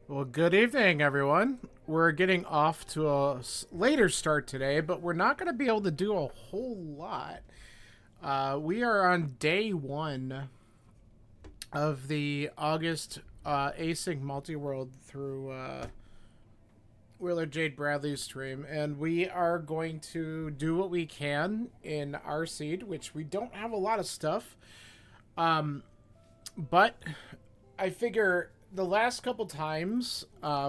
Well, good evening, everyone. We're getting off to a later start today, but we're not going to be able to do a whole lot. We are on day one of the August async multiworld through Wheeler Jade Bradley's stream, and we are going to do what we can in our seed, which we don't have a lot of stuff. But I figure the last couple times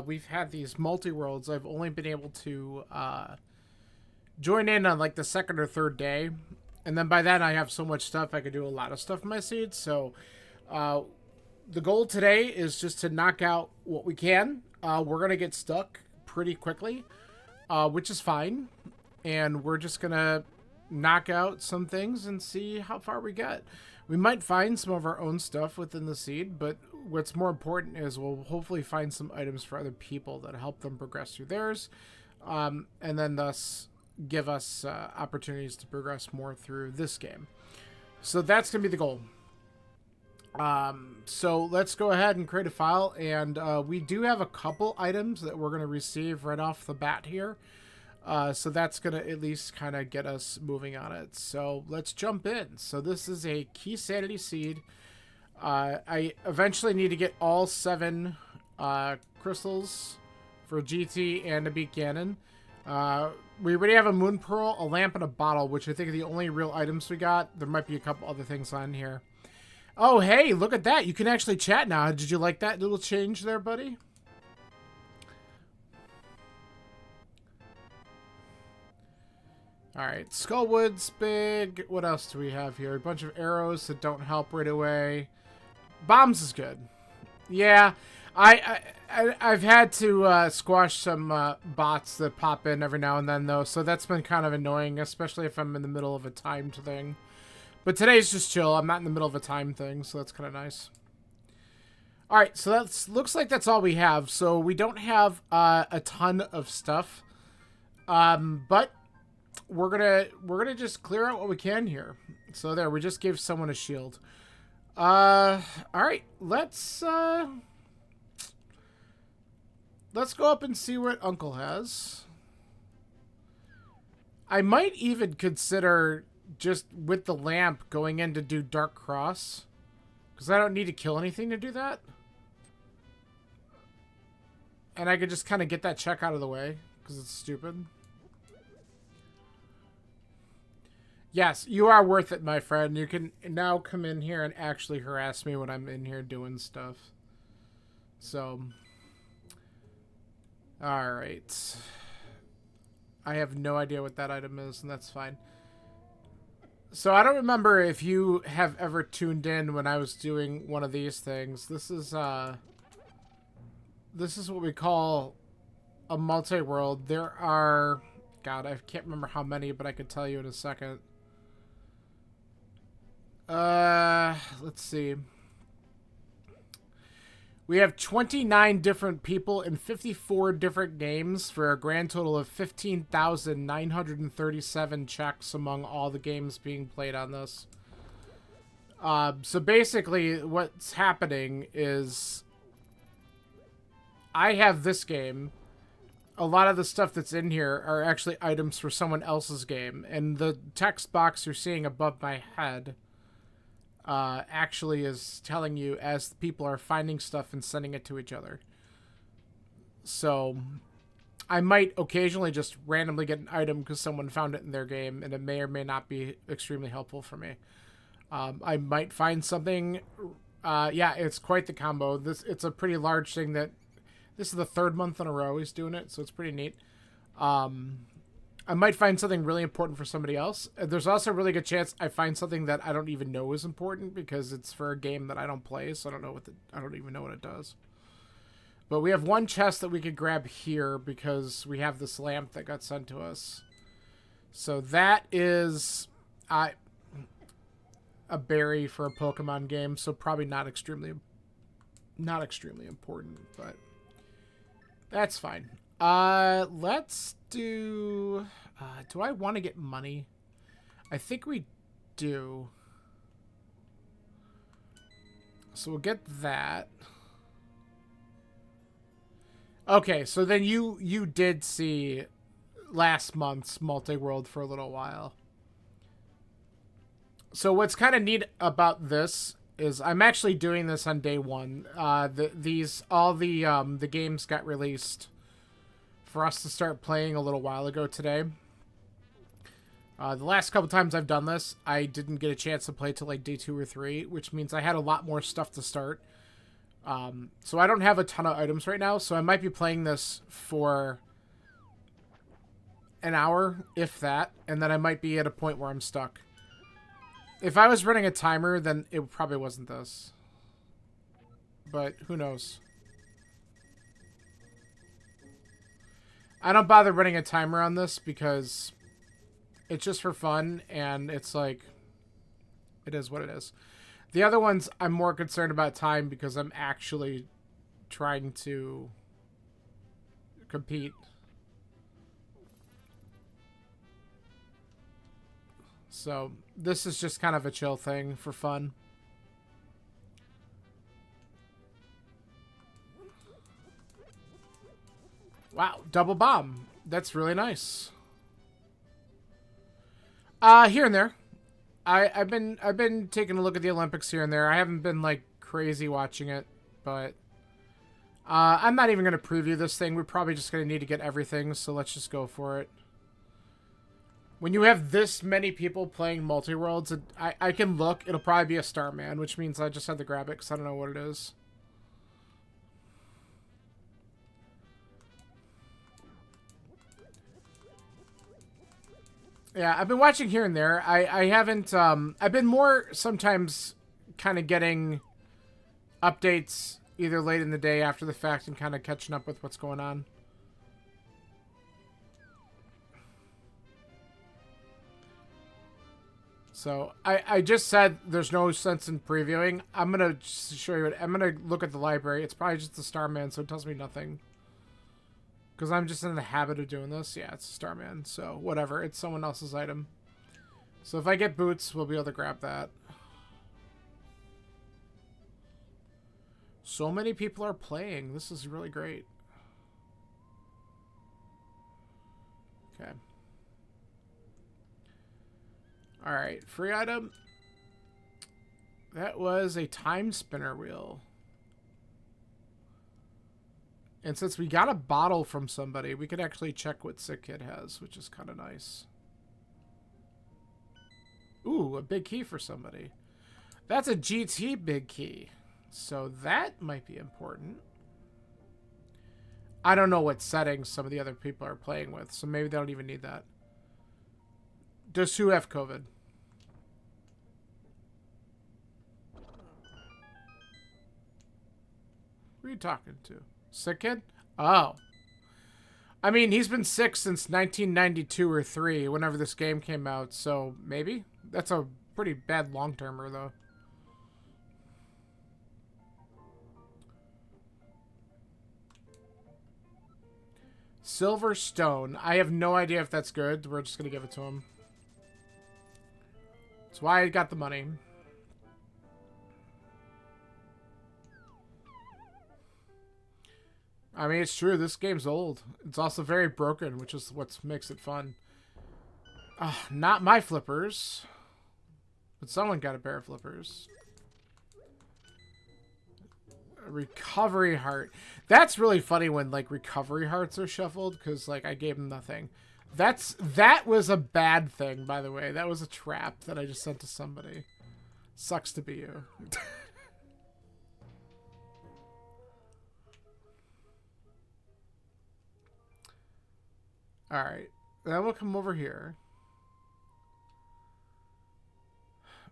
we've had these multi-worlds, I've only been able to join in on like the second or third day. And then by then I have so much stuff, I could do a lot of stuff in my seed. So the goal today is just to knock out what we can. We're going to get stuck pretty quickly, which is fine. And we're just going to knock out some things and see how far we get. We might find some of our own stuff within the seed, but what's more important is we'll hopefully find some items for other people that help them progress through theirs, and then thus give us opportunities to progress more through this game. So that's going to be the goal. So let's go ahead and create a file, and we do have a couple items that we're going to receive right off the bat here. So that's going to at least kind of get us moving on it. So let's jump in. So this is a Keysanity seed. I eventually need to get all 7 crystals for GT and to beat Ganon. We already have a Moon Pearl, a lamp, and a bottle, which I think are the only real items we got. There might be a couple other things on here. Oh, hey, look at that. You can actually chat now. Did you like that little change there, buddy? Alright, Skullwood's big. What else do we have here? A bunch of arrows that don't help right away. Bombs is good. Yeah, I've had to squash some bots that pop in every now and then, though, so that's been kind of annoying, especially if I'm in the middle of a timed thing. But today's just chill. I'm not in the middle of a time thing, so that's kind of nice. Alright, so that looks like that's all we have. So we don't have a ton of stuff, but we're gonna just clear out what we can here. So there, we just gave someone a shield. All right, let's go up and see what Uncle has. I might even consider just with the lamp going in to do Dark Cross, because I don't need to kill anything to do that, and I could just kind of get that check out of the way because it's stupid. Yes, you are worth it, my friend. You can now come in here and actually harass me when I'm in here doing stuff. So, alright. I have no idea what that item is, and that's fine. So, I don't remember if you have ever tuned in when I was doing one of these things. This is, this is what we call a multi-world. There are, God, I can't remember how many, but I could tell you in a second. Let's see. We have 29 different people in 54 different games for a grand total of 15,937 checks among all the games being played on this. So basically what's happening is I have this game. A lot of the stuff that's in here are actually items for someone else's game. And the text box you're seeing above my head actually is telling you as people are finding stuff and sending it to each other. So I might occasionally just randomly get an item because someone found it in their game, and it may or may not be extremely helpful for me. I might find something. Yeah, it's quite the combo. It's a pretty large thing that this is the third month in a row he's doing it, so it's pretty neat. I might find something really important for somebody else. There's also a really good chance I find something that I don't even know is important because it's for a game that I don't play, so I don't even know what it does. But we have one chest that we could grab here because we have this lamp that got sent to us. So that is a berry for a Pokemon game, so probably not extremely important, but that's fine. Let's do I want to get money? I think we do. So we'll get that. Okay, so then you did see last month's multi-world for a little while. So what's kind of neat about this is I'm actually doing this on day one. All the games got released for us to start playing a little while ago today. The last couple times I've done this, I didn't get a chance to play till like day 2 or 3, which means I had a lot more stuff to start. So I don't have a ton of items right now, so I might be playing this for an hour, if that, and then I might be at a point where I'm stuck. If I was running a timer, then it probably wasn't this. But who knows? I don't bother running a timer on this because it's just for fun, and it's like, it is what it is. The other ones, I'm more concerned about time because I'm actually trying to compete. So this is just kind of a chill thing for fun. Wow, double bomb. That's really nice. Here and there. I've been taking a look at the Olympics here and there. I haven't been like crazy watching it, but I'm not even going to preview this thing. We're probably just going to need to get everything, so let's just go for it. When you have this many people playing multi-worlds, I can look. It'll probably be a Starman, which means I just had to grab it because I don't know what it is. Yeah, I've been watching here and there. I haven't, I've been more sometimes kind of getting updates either late in the day after the fact and kind of catching up with what's going on. So I just said there's no sense in previewing. I'm going to show you it. I'm going to look at the library. It's probably just the Starman, so it tells me nothing. Because I'm just in the habit of doing this. Yeah, it's a Starman, so whatever. It's someone else's item. So if I get boots, we'll be able to grab that. So many people are playing. This is really great. Okay. Alright, free item. That was a time spinner wheel. And since we got a bottle from somebody, we could actually check what Sick Kid has, which is kind of nice. Ooh, a big key for somebody. That's a GT big key. So that might be important. I don't know what settings some of the other people are playing with, so maybe they don't even need that. Does who have COVID? Who are you talking to? Sick kid? Oh. I mean, he's been sick since 1992 or 3, whenever this game came out, so maybe? That's a pretty bad long-termer, though. Silver Stone. I have no idea if that's good. We're just going to give it to him. That's why I got the money. I mean, it's true. This game's old. It's also very broken, which is what makes it fun. Not my flippers. But someone got a pair of flippers. A recovery heart. That's really funny when, like, recovery hearts are shuffled, because, like, I gave him nothing. That was a bad thing, by the way. That was a trap that I just sent to somebody. Sucks to be you. Alright. Then we'll come over here.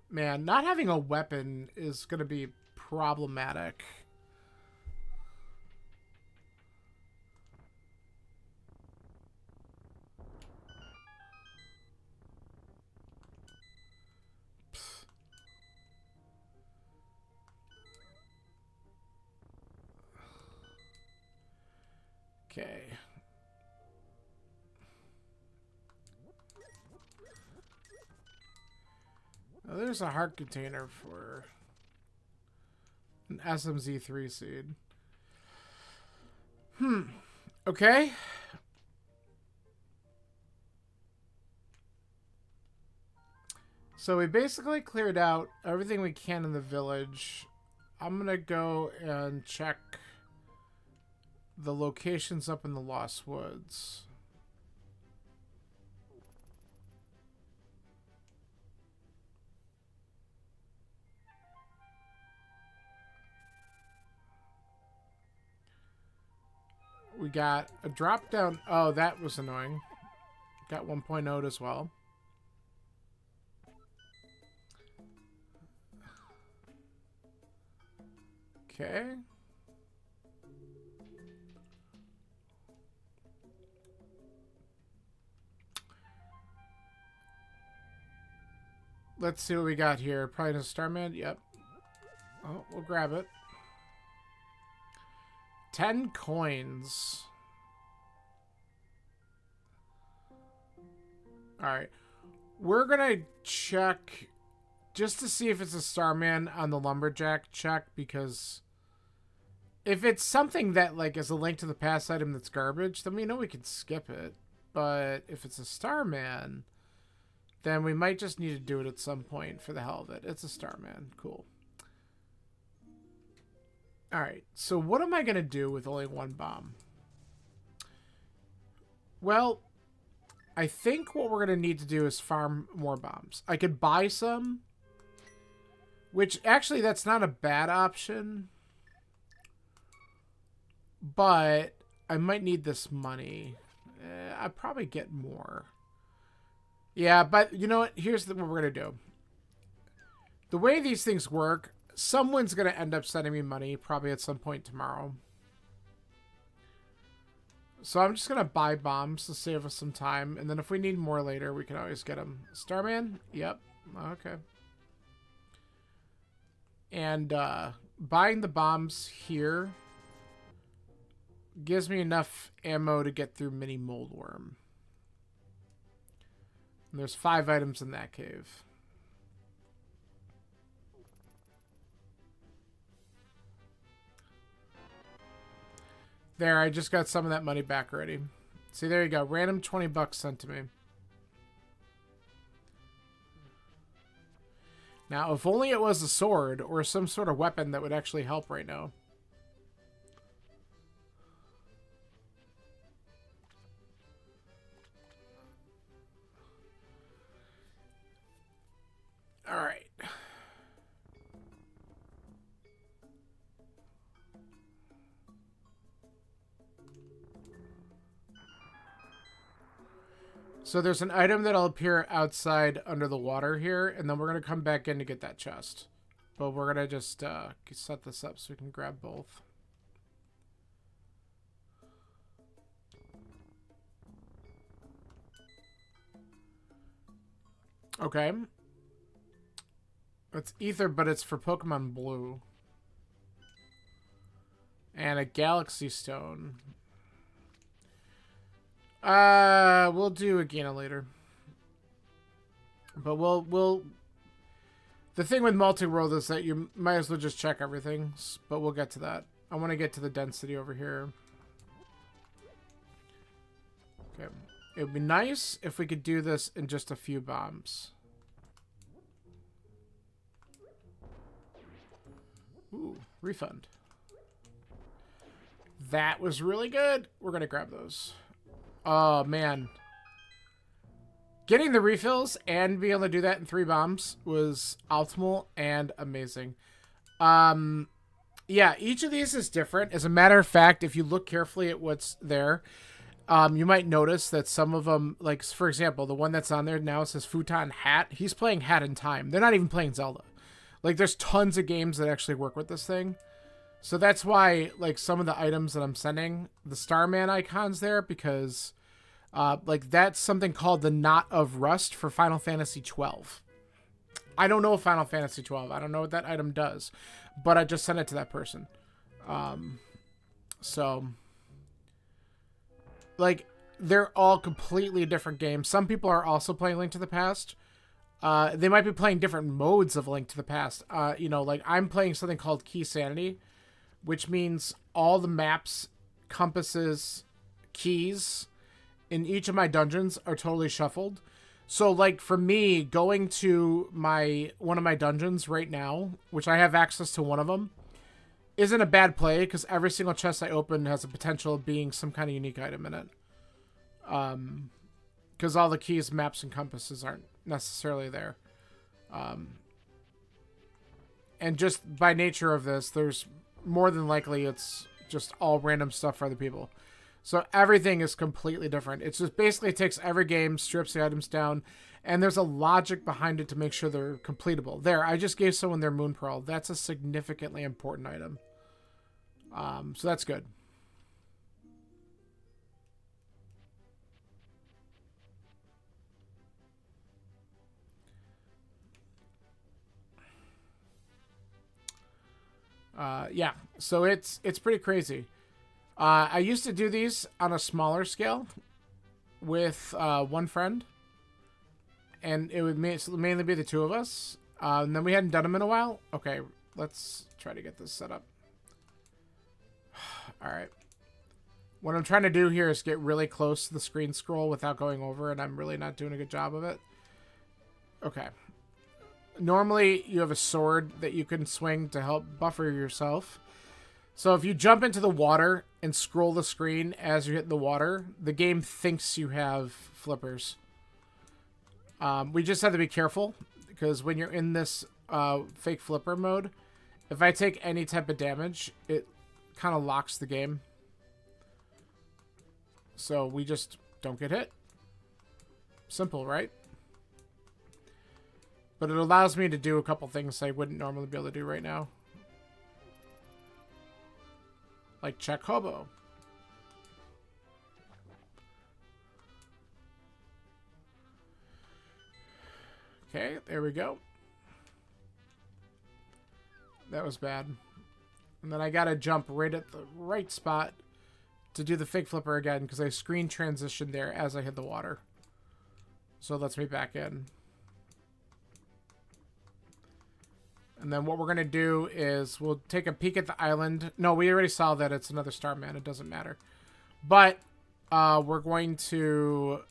Man, not having a weapon is going to be problematic. Okay. Now, there's a heart container for an SMZ3 seed. Okay. So we basically cleared out everything we can in the village. I'm going to go and check the locations up in the Lost Woods. We got a drop down. Oh, that was annoying. Got 1.0 as well. Okay. Let's see what we got here. Probably no Starman. Yep. Oh, we'll grab it. 10 coins. Alright. We're gonna check just to see if it's a Starman on the Lumberjack check, because if it's something that, like, is a Link to the Past item that's garbage, then we know we can skip it. But if it's a Starman, then we might just need to do it at some point for the hell of it. It's a Starman. Cool. Alright, so what am I going to do with only one bomb? Well, I think what we're going to need to do is farm more bombs. I could buy some, which actually that's not a bad option, but I might need this money. I'd probably get more. Yeah, but you know what? Here's what we're going to do. The way these things work, someone's going to end up sending me money probably at some point tomorrow. So I'm just going to buy bombs to save us some time. And then if we need more later, we can always get them. Starman? Yep. Okay. And buying the bombs here gives me enough ammo to get through Mini Moldworm. And there's 5 items in that cave. There, I just got some of that money back already. See, there you go. Random 20 bucks sent to me. Now, if only it was a sword or some sort of weapon that would actually help right now. All right. So there's an item that'll appear outside under the water here, and then we're going to come back in to get that chest. But we're going to just set this up so we can grab both. Okay. It's Ether, but it's for Pokemon Blue. And a Galaxy Stone. We'll do Agena later. But we'll... The thing with multi-world is that you might as well just check everything. But we'll get to that. I want to get to the density over here. Okay. It would be nice if we could do this in just a few bombs. Ooh, refund. That was really good. We're going to grab those. Oh, man. Getting the refills and being able to do that in 3 bombs was optimal and amazing. Yeah, each of these is different. As a matter of fact, if you look carefully at what's there, you might notice that some of them, like, for example, the one that's on there now says Futon Hat. He's playing Hat in Time. They're not even playing Zelda. Like, there's tons of games that actually work with this thing. So that's why, like, some of the items that I'm sending, the Starman icon's there, because, like, that's something called the Knot of Rust for Final Fantasy 12. I don't know Final Fantasy 12. I don't know what that item does, but I just sent it to that person. So, like, they're all completely different games. Some people are also playing Link to the Past. They might be playing different modes of Link to the Past. You know, like, I'm playing something called Keysanity, which means all the maps, compasses, keys in each of my dungeons are totally shuffled. So, like, for me, going to one of my dungeons right now, which I have access to one of them, isn't a bad play, because every single chest I open has a potential of being some kind of unique item in it. Because all the keys, maps, and compasses aren't necessarily there. And just by nature of this, there's more than likely it's just all random stuff for other people. So everything is completely different. It's just basically takes every game, strips the items down, and there's a logic behind it to make sure they're completable. There, I just gave someone their Moon Pearl. That's a significantly important item. So that's good. Yeah, so it's pretty crazy. I used to do these on a smaller scale with one friend, and it would mainly be the 2 of us. And then we hadn't done them in a while. Okay, let's try to get this set up. All right. What I'm trying to do here is get really close to the screen scroll without going over, and I'm really not doing a good job of it. Okay. Normally, you have a sword that you can swing to help buffer yourself. So if you jump into the water and scroll the screen as you hit the water, the game thinks you have flippers. We just have to be careful, because when you're in this fake flipper mode, if I take any type of damage, it kind of locks the game. So we just don't get hit. Simple, right? But it allows me to do a couple things I wouldn't normally be able to do right now. Like check hobo. Okay, there we go. That was bad. And then I gotta jump right at the right spot to do the fake flipper again, because I screen transitioned there as I hit the water. So it lets me back in. And then what we're going to do is we'll take a peek at the island. No, we already saw that it's another Starman. It doesn't matter. But we're going to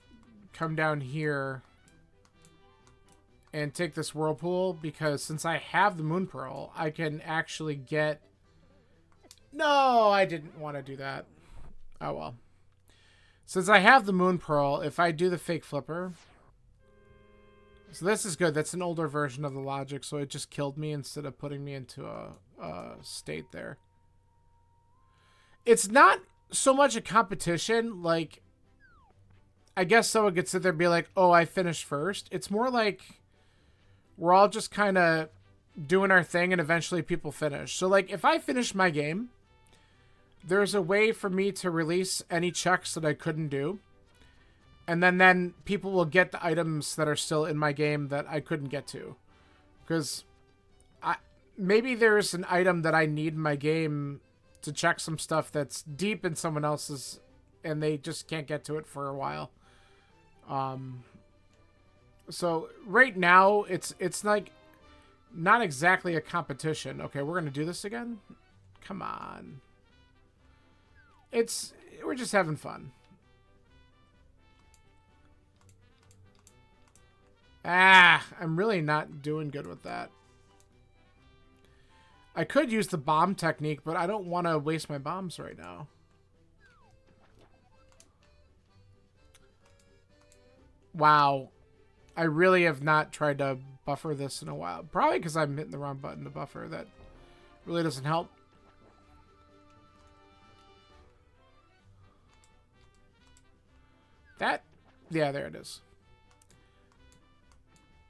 come down here and take this whirlpool, because since I have the Moon Pearl, I can actually get... No, I didn't want to do that. Oh, well. Since I have the Moon Pearl, if I do the fake flipper... So this is good. That's an older version of the logic, so it just killed me instead of putting me into a state there. It's not so much a competition, like... I guess someone could sit there and be like, oh, I finished first. It's more like we're all just kind of doing our thing, and eventually people finish. So, like, if I finish my game, there's a way for me to release any checks that I couldn't do. And then people will get the items that are still in my game that I couldn't get to. Because maybe there's an item that I need in my game to check some stuff that's deep in someone else's, and they just can't get to it for a while. So right now, it's like not exactly a competition. Okay, we're going to do this again? Come on. We're just having fun. I'm really not doing good with that. I could use the bomb technique, but I don't want to waste my bombs right now. Wow. I really have not tried to buffer this in a while. Probably because I'm hitting the wrong button to buffer. That really doesn't help. Yeah, there it is.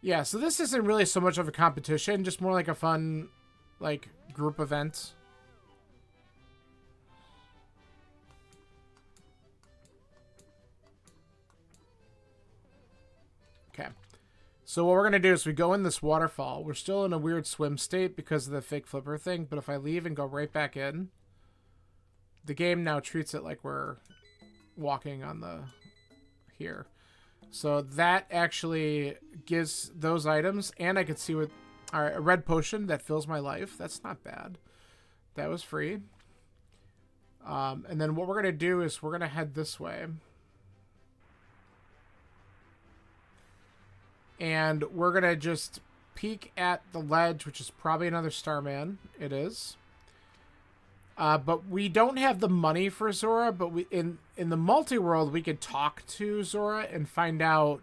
Yeah, so this isn't really so much of a competition, just more like a fun, like, group event. Okay. So what we're going to do is we go in this waterfall. We're still in a weird swim state because of the fake flipper thing, but if I leave and go right back in, the game now treats it like we're walking on the... here. So that actually gives those items, and I could see what... Alright, a red potion that fills my life. That's not bad. That was free. And then what we're going to do is we're going to head this way. And we're going to just peek at the ledge, which is probably another Starman. It is. But we don't have the money for Zora, but we in the multi-world, we could talk to Zora and find out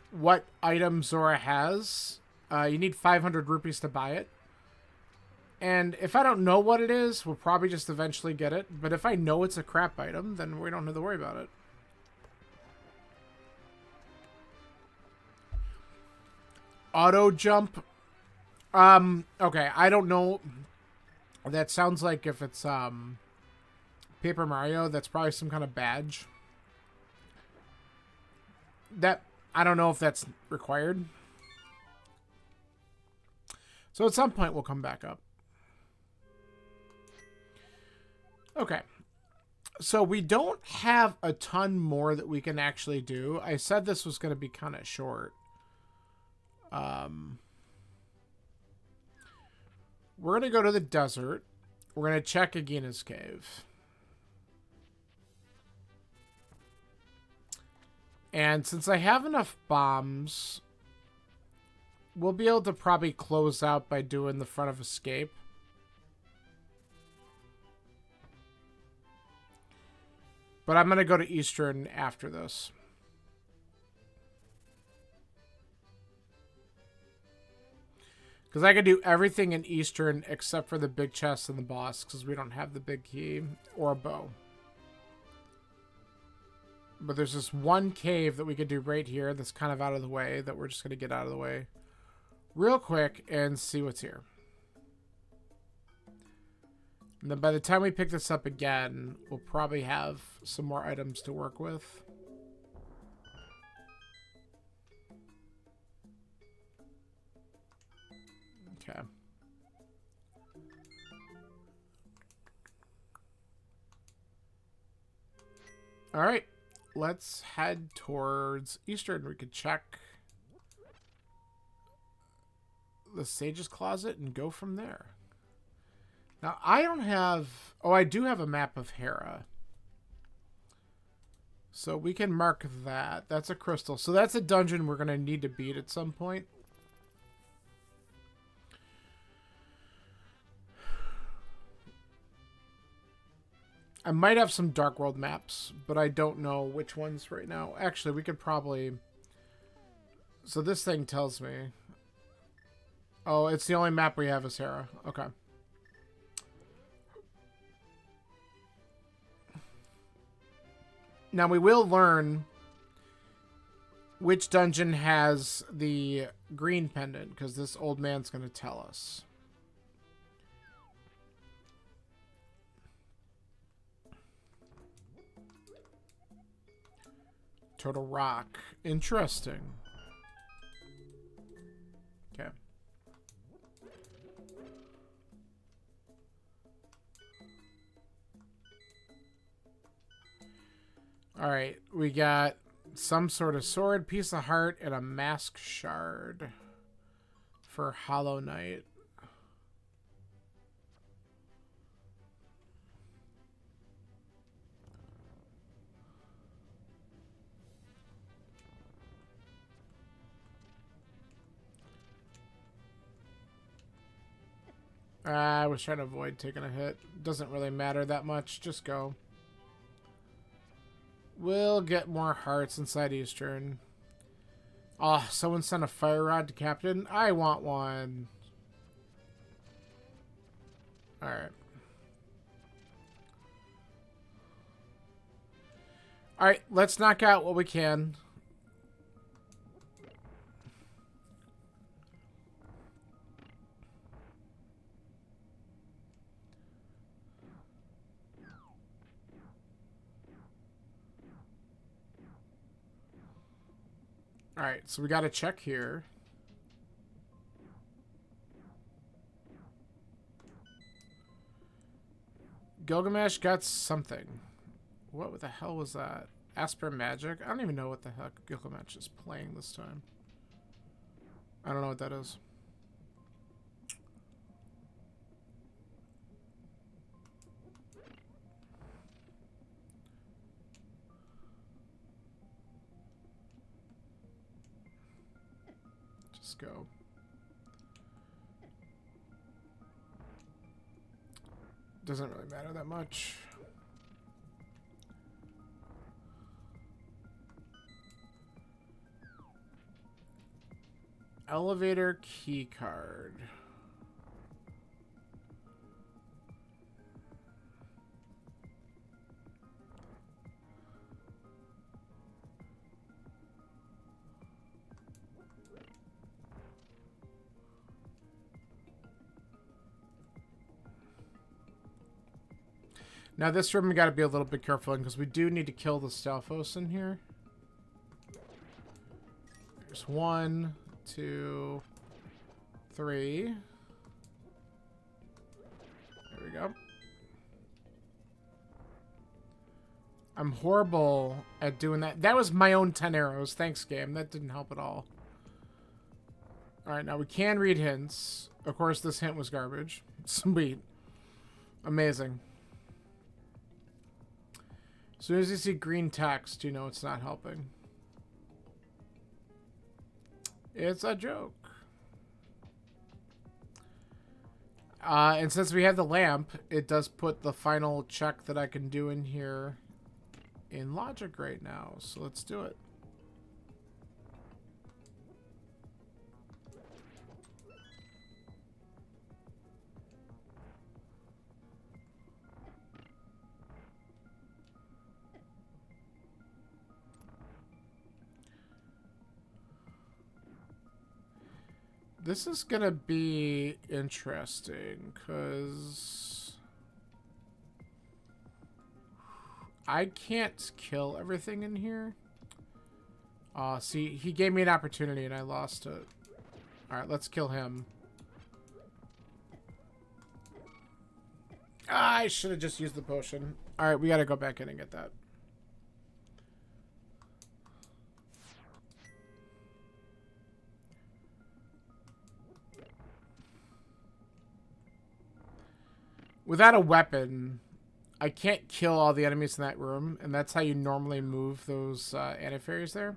what item Zora has. You need 500 rupees to buy it. And if I don't know what it is, we'll probably just eventually get it. But if I know it's a crap item, then we don't have to worry about it. Auto jump. Okay, I don't know. That sounds like if it's Paper Mario, that's probably some kind of badge. That, I don't know if that's required. So at some point we'll come back up. Okay. So we don't have a ton more that we can actually do. I said this was going to be kind of short. We're going to go to the desert. We're going to check Agina's cave. And since I have enough bombs, we'll be able to probably close out by doing the front of escape. But I'm going to go to Eastern after this. Because I could do everything in Eastern except for the big chest and the boss, because we don't have the big key or a bow. But there's this one cave that we could do right here that's kind of out of the way, that we're just going to get out of the way real quick and see what's here. And then by the time we pick this up again, we'll probably have some more items to work with. Okay. All right. Let's head towards Eastern. We could check the Sage's Closet and go from there. Now, I don't have... Oh, I do have a map of Hera. So we can mark that. That's a crystal. So that's a dungeon we're going to need to beat at some point. I might have some Dark World maps, but I don't know which ones right now. Actually, we could probably... So this thing tells me... Oh, it's the only map we have is Hera. Okay. Now, we will learn which dungeon has the green pendant, because this old man's going to tell us. Turtle Rock. Interesting. Okay. Alright, we got some sort of sword, piece of heart, and a mask shard for Hollow Knight. I was trying to avoid taking a hit. Doesn't really matter that much. Just go. We'll get more hearts inside Eastern. Oh, someone sent a fire rod to Captain. I want one. Alright. Alright, let's knock out what we can. Alright, so we got to check here. Gilgamesh got something. What the hell was that? Asper Magic? I don't even know what the heck Gilgamesh is playing this time. I don't know what that is. Just go. Doesn't really matter that much. Elevator key card. Now this room we got to be a little bit careful because we do need to kill the Stalfos in here. There's 1, 2, 3. There we go. I'm horrible at doing that. That was my own 10 arrows. Thanks, game. That didn't help at all. Alright, now we can read hints. Of course, this hint was garbage. Sweet. Amazing. As soon as you see green text, you know it's not helping. It's a joke. And since we have the lamp, it does put the final check that I can do in here in logic right now. So let's do it. This is gonna be interesting because I can't kill everything in here. See, he gave me an opportunity and I lost it. Alright, let's kill him. I should have just used the potion. Alright, we gotta go back in and get that. Without a weapon, I can't kill all the enemies in that room, and that's how you normally move those antifairies there.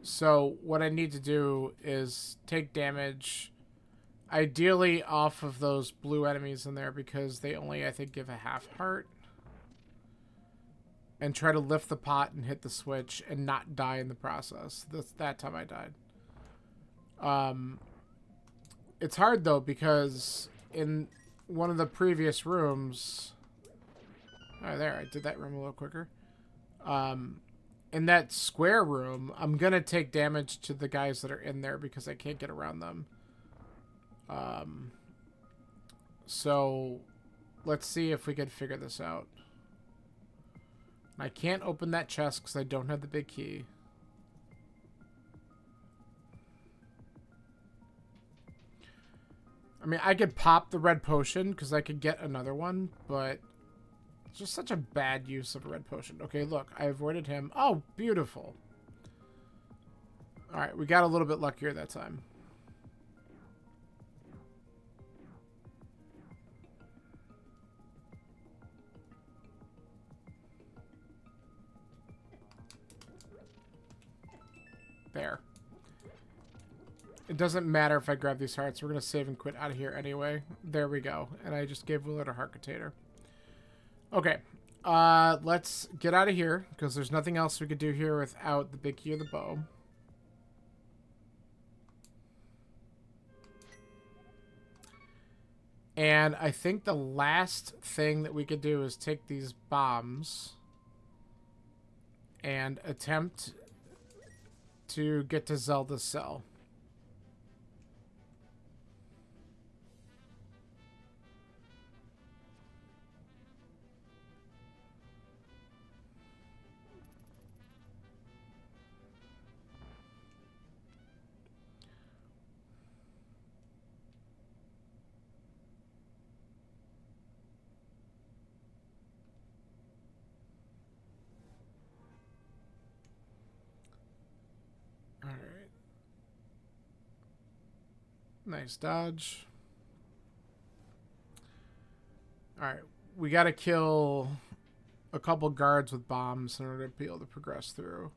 So what I need to do is take damage, ideally off of those blue enemies in there, because they only, I think, give a half heart. And try to lift the pot and hit the switch and not die in the process. That time I died. It's hard, though, because in one of the previous rooms... Oh, there. I did that room a little quicker. In that square room, I'm going to take damage to the guys that are in there because I can't get around them. So, let's see if we can figure this out. I can't open that chest because I don't have the big key. I mean, I could pop the red potion because I could get another one, but it's just such a bad use of a red potion. Okay, look, I avoided him. Oh, beautiful. All right, we got a little bit luckier that time. There. It doesn't matter if I grab these hearts. We're going to save and quit out of here anyway. There we go. And I just gave Willard a heart container. Okay. Let's get out of here because there's nothing else we could do here without the big key or the bow. And I think the last thing that we could do is take these bombs and attempt to get to Zelda's cell. Alright. Nice dodge. Alright. We gotta kill a couple guards with bombs in order to be able to progress through.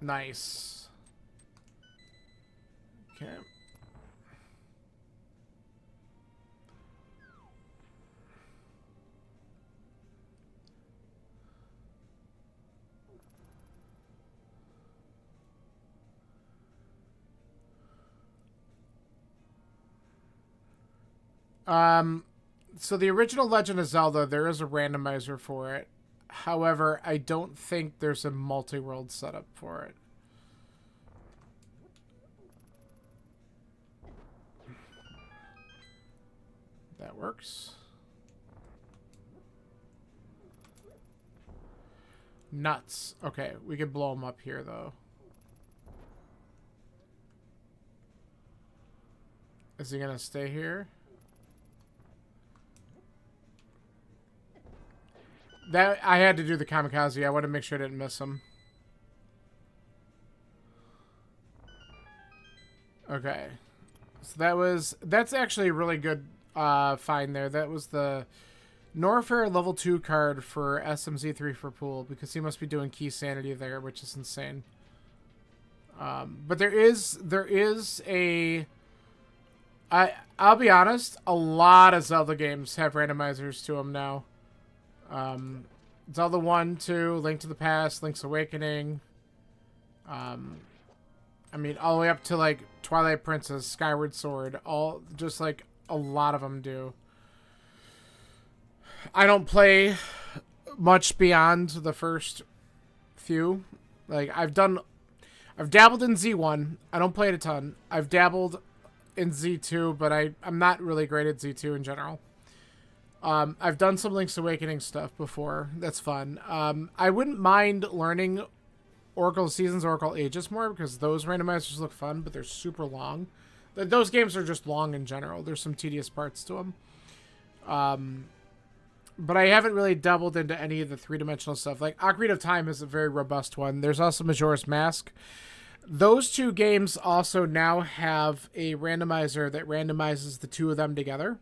Nice. Okay. So the original Legend of Zelda, there is a randomizer for it. However, I don't think there's a multi-world setup for it. That works. Nuts. Okay, we could blow them up here, though. Is he gonna stay here? That I had to do the kamikaze. I want to make sure I didn't miss him. Okay. So that's actually a really good find there. That was the Norfair level 2 card for SMZ3 for pool because he must be doing Keysanity there, which is insane. But there is a I'll be honest, a lot of Zelda games have randomizers to them now. Zelda 1, 2, Link to the Past, Link's Awakening. I mean, all the way up to, like, Twilight Princess, Skyward Sword. All, just, like, a lot of them do. I don't play much beyond the first few. Like, I've dabbled in Z1. I don't play it a ton. I've dabbled in Z2, but I'm not really great at Z2 in general. I've done some Link's Awakening stuff before. That's fun. I wouldn't mind learning Oracle Seasons, Oracle Ages more because those randomizers look fun, but they're super long. Those games are just long in general. There's some tedious parts to them. But I haven't really dabbled into any of the three-dimensional stuff. Like, Ocarina of Time is a very robust one. There's also Majora's Mask. Those two games also now have a randomizer that randomizes the two of them together.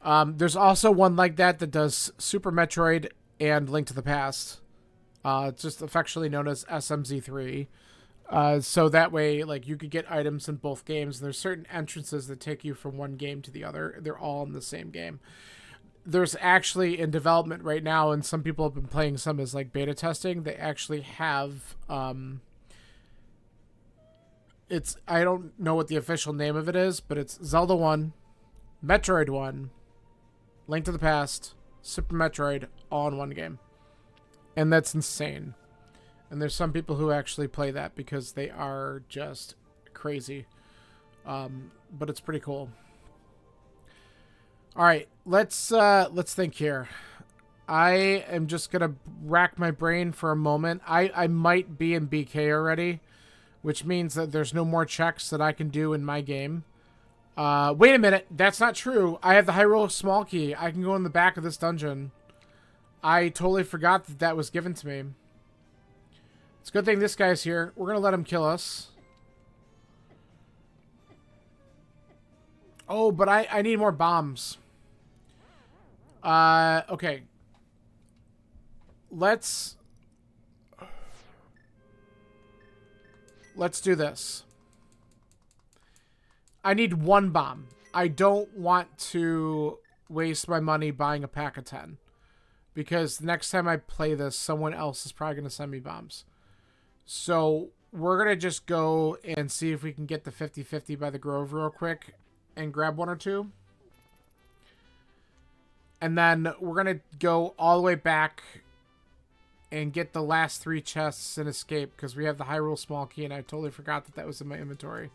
There's also one like that does Super Metroid and Link to the Past. It's just affectionately known as SMZ3. So that way, like, you could get items in both games. And there's certain entrances that take you from one game to the other. They're all in the same game. There's actually in development right now, and some people have been playing some as, like, beta testing. They actually have, I don't know what the official name of it is, but it's Zelda 1, Metroid 1, Link to the Past, Super Metroid, all in one game. And that's insane. And there's some people who actually play that because they are just crazy. But it's pretty cool. All right, let's think here. I am just gonna rack my brain for a moment. I might be in BK already, which means that there's no more checks that I can do in my game. Wait a minute, that's not true. I have the Hyrule Small Key. I can go in the back of this dungeon. I totally forgot that that was given to me. It's a good thing this guy's here. We're gonna let him kill us. Oh, but I need more bombs. Okay. Let's do this. I need one bomb. I don't want to waste my money buying a pack of 10. Because the next time I play this, someone else is probably going to send me bombs. So we're going to just go and see if we can get the 50-50 by the Grove real quick and grab one or two. And then we're going to go all the way back and get the last 3 chests and escape because we have the Hyrule Small Key and I totally forgot that that was in my inventory.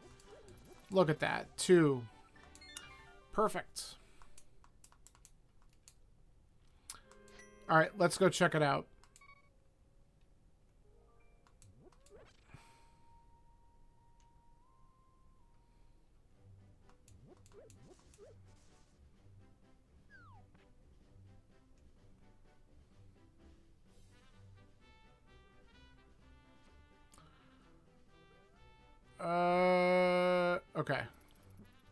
Look at that. 2. Perfect. All right, let's go check it out. Okay.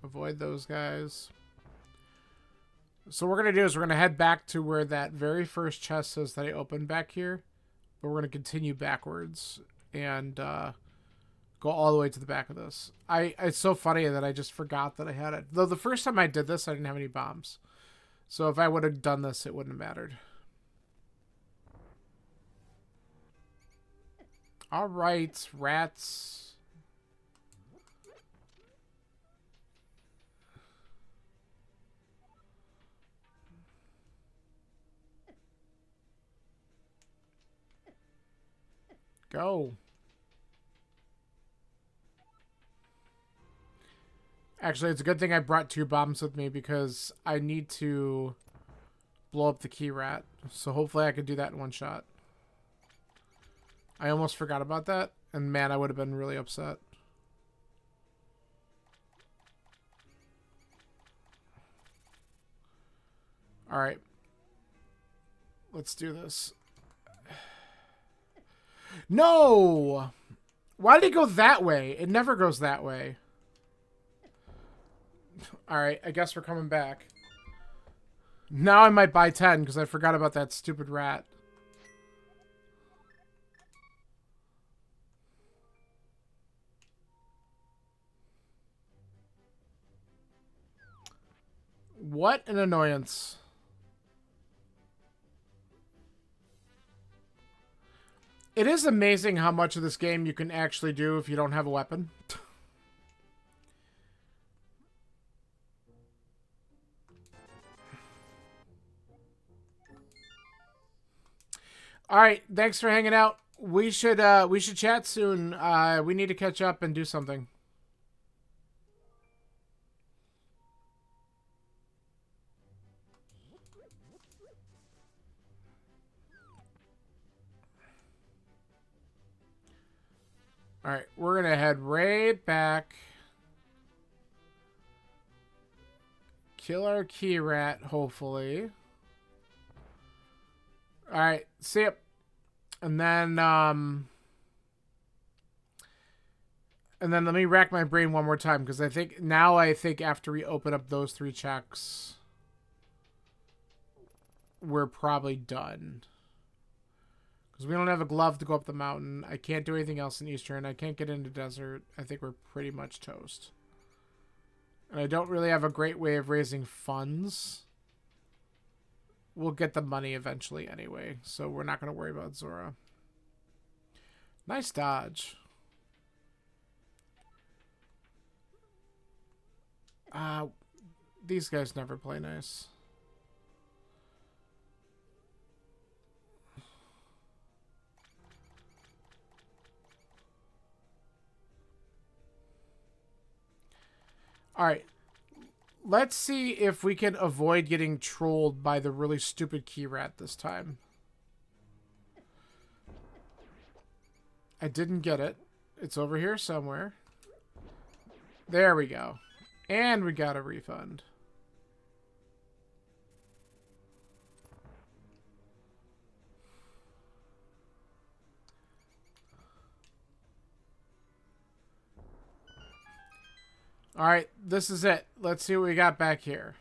Avoid those guys. So what we're going to do is we're going to head back to where that very first chest is that I opened back here. But we're going to continue backwards and go all the way to the back of this. It's so funny that I just forgot that I had it. Though the first time I did this, I didn't have any bombs. So if I would have done this, it wouldn't have mattered. All right, rats. Go. Actually, it's a good thing I brought 2 bombs with me because I need to blow up the key rat. So hopefully I can do that in one shot. I almost forgot about that. And man, I would have been really upset. Alright. Let's do this. No! Why did it go that way? It never goes that way. Alright, I guess we're coming back. Now I might buy 10 because I forgot about that stupid rat. What an annoyance. It is amazing how much of this game you can actually do if you don't have a weapon. All right, thanks for hanging out. We should chat soon. We need to catch up and do something. All right, we're going to head right back. Kill our key rat, hopefully. All right, see ya. And then let me rack my brain one more time because I think after we open up those 3 checks, we're probably done. Because we don't have a glove to go up the mountain. I can't do anything else in Eastern. I can't get into desert. I think we're pretty much toast. And I don't really have a great way of raising funds. We'll get the money eventually anyway, so we're not going to worry about Zora. Nice dodge. These guys never play nice. All right. let's see if we can avoid getting trolled by the really stupid key rat this time. I didn't get it. It's over here somewhere. There we go. And we got a refund. Alright, this is it. Let's see what we got back here.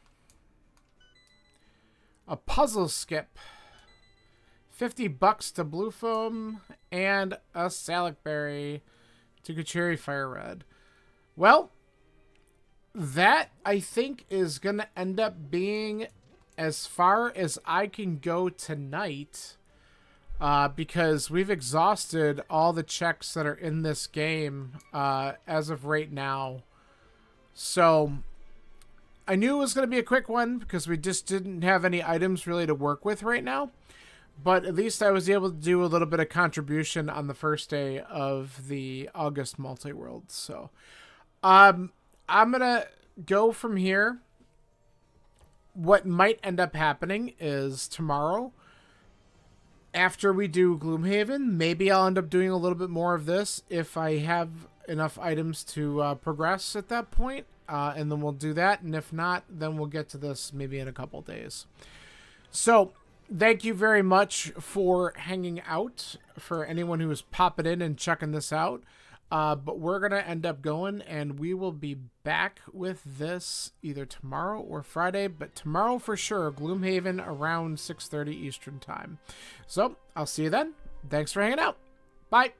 A puzzle skip. $50 to Blue Foam and a Salic Berry to Cherry Fire Red. Well, that I think is going to end up being as far as I can go tonight, because we've exhausted all the checks that are in this game as of right now. So I knew it was going to be a quick one because we just didn't have any items really to work with right now. But at least I was able to do a little bit of contribution on the first day of the August multi-world. So I'm going to go from here. What might end up happening is tomorrow, after we do Gloomhaven, maybe I'll end up doing a little bit more of this if I have enough items to progress at that point. And then we'll do that. And if not, then we'll get to this maybe in a couple days. So thank you very much for hanging out, for anyone who is popping in and checking this out. But we're going to end up going, and we will be back with this either tomorrow or Friday. But tomorrow for sure, Gloomhaven around 6:30 Eastern Time. So I'll see you then. Thanks for hanging out. Bye.